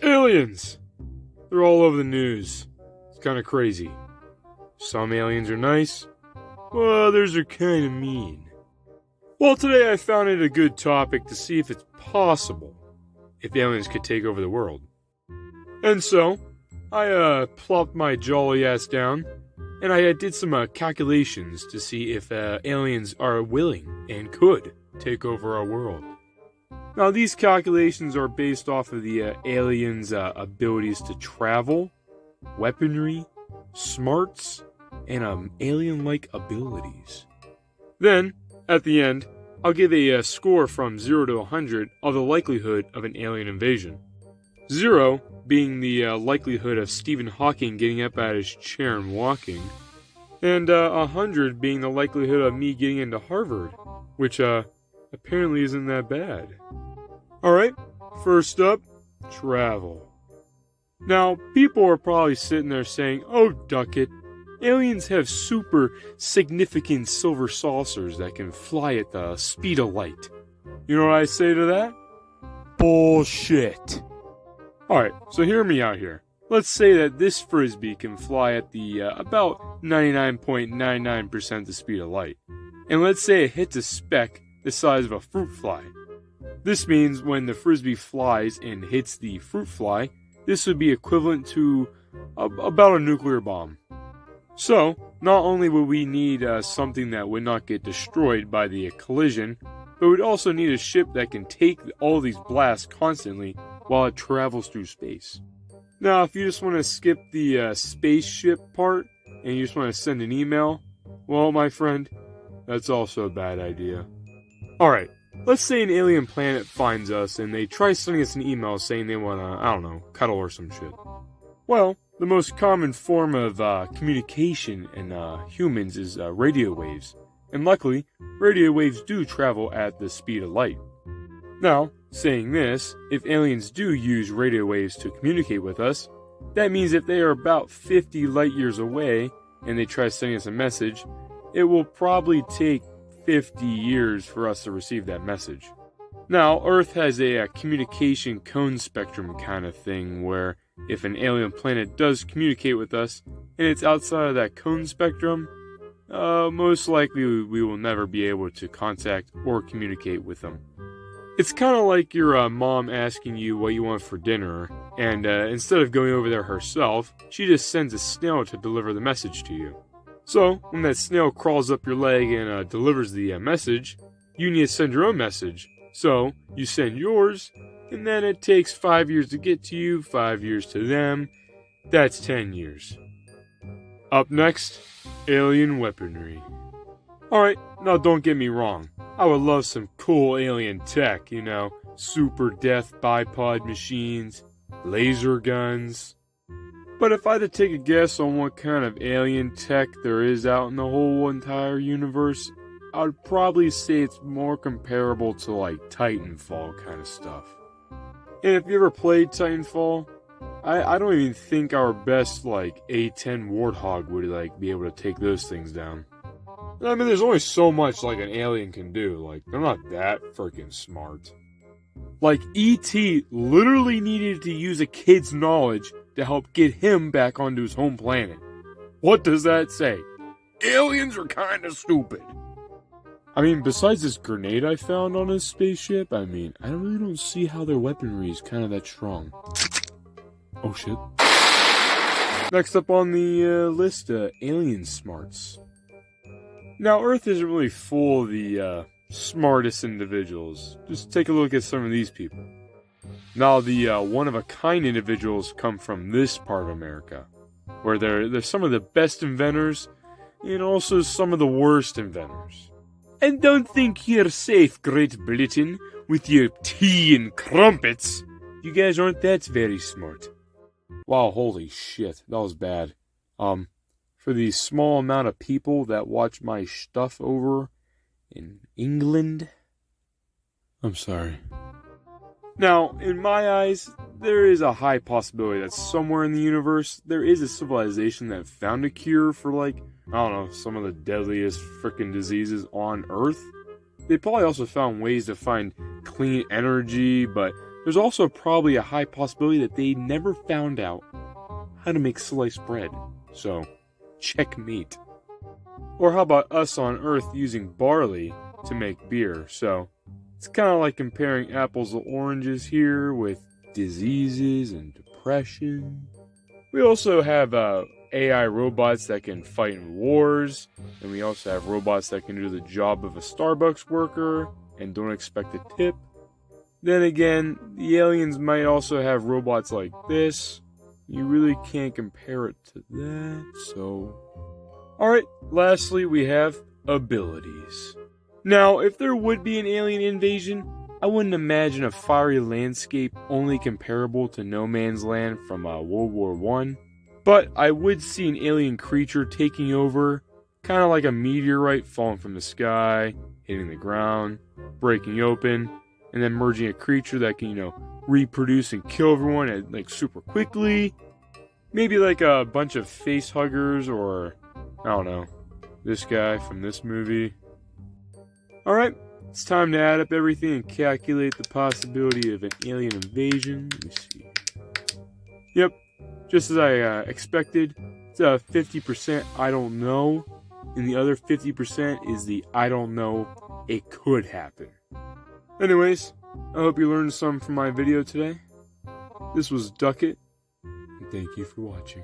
Aliens! They're all over the news. It's kind of crazy. Some aliens are nice, while others are kind of mean. Well, today I found it a good topic to see if it's possible if aliens could take over the world. And so, I plopped my jolly ass down, and I did some calculations to see if aliens are willing and could take over our world. Now, these calculations are based off of the aliens' abilities to travel, weaponry, smarts, and alien-like abilities. Then, at the end, I'll give a score from 0 to 100 of the likelihood of an alien invasion. 0 being the likelihood of Stephen Hawking getting up out of his chair and walking, and 100 being the likelihood of me getting into Harvard, which apparently isn't that bad. Alright, first up, travel. Now, people are probably sitting there saying, "Oh, Duckut, aliens have super significant silver saucers that can fly at the speed of light." You know what I say to that? Bullshit. Alright, so hear me out here. Let's say that this frisbee can fly at the about 99.99% the speed of light. And let's say it hits a speck the size of a fruit fly. This means when the frisbee flies and hits the fruit fly, this would be equivalent to about a nuclear bomb. So, not only would we need something that would not get destroyed by the collision, but we'd also need a ship that can take all these blasts constantly while it travels through space. Now, if you just want to skip the spaceship part and you just want to send an email, well, my friend, that's also a bad idea. Alright, let's say an alien planet finds us and they try sending us an email saying they want to, cuddle or some shit. Well, the most common form of communication in humans is radio waves. And luckily, radio waves do travel at the speed of light. Now, saying this, if aliens do use radio waves to communicate with us, that means if they are about 50 light years away and they try sending us a message, it will probably take 50 years for us to receive that message. Now, Earth has a communication cone spectrum kind of thing where if an alien planet does communicate with us and it's outside of that cone spectrum, most likely we will never be able to contact or communicate with them. It's kind of like your mom asking you what you want for dinner, and instead of going over there herself, she just sends a snail to deliver the message to you. So, when that snail crawls up your leg and delivers the message, you need to send your own message. So, you send yours, and then it takes 5 years to get to you, 5 years to them. That's 10 years. Up next, alien weaponry. Alright, now don't get me wrong. I would love some cool alien tech, super death bipod machines, laser guns. But if I had to take a guess on what kind of alien tech there is out in the whole entire universe, I would probably say it's more comparable to like Titanfall kind of stuff. And if you ever played Titanfall, I don't even think our best A-10 Warthog would be able to take those things down. I mean, there's only so much an alien can do. They're not that freaking smart. E.T. literally needed to use a kid's knowledge to help get him back onto his home planet. What does that say? Aliens are kinda stupid. I mean, besides this grenade I found on his spaceship, I really don't see how their weaponry is kinda that strong. Oh shit. Next up on the list, alien smarts. Now, Earth isn't really full of the smartest individuals. Just take a look at some of these people. Now, the one-of-a-kind individuals come from this part of America, where they're some of the best inventors, and also some of the worst inventors. And don't think you're safe, Great Britain, with your tea and crumpets. You guys aren't that very smart. Wow, holy shit, that was bad. For the small amount of people that watch my stuff over in England, I'm sorry. Now, in my eyes, there is a high possibility that somewhere in the universe, there is a civilization that found a cure for some of the deadliest frickin' diseases on Earth. They probably also found ways to find clean energy, but there's also probably a high possibility that they never found out how to make sliced bread. So, checkmate. Or how about us on Earth using barley to make beer? So, it's kind of like comparing apples to oranges here with diseases and depression. We also have AI robots that can fight in wars, and we also have robots that can do the job of a Starbucks worker and don't expect a tip. Then again, the aliens might also have robots like this. You really can't compare it to that, so... Alright, lastly we have abilities. Now, if there would be an alien invasion, I wouldn't imagine a fiery landscape only comparable to No Man's Land from World War I. But I would see an alien creature taking over, kind of like a meteorite falling from the sky, hitting the ground, breaking open, and then merging a creature that can, reproduce and kill everyone at super quickly. Maybe like a bunch of face huggers, or I don't know, this guy from this movie. Alright, it's time to add up everything and calculate the possibility of an alien invasion. Let me see. Yep, just as I expected, it's 50% I don't know, and the other 50% is the I don't know, it could happen. Anyways, I hope you learned something from my video today. This was Duckut, and thank you for watching.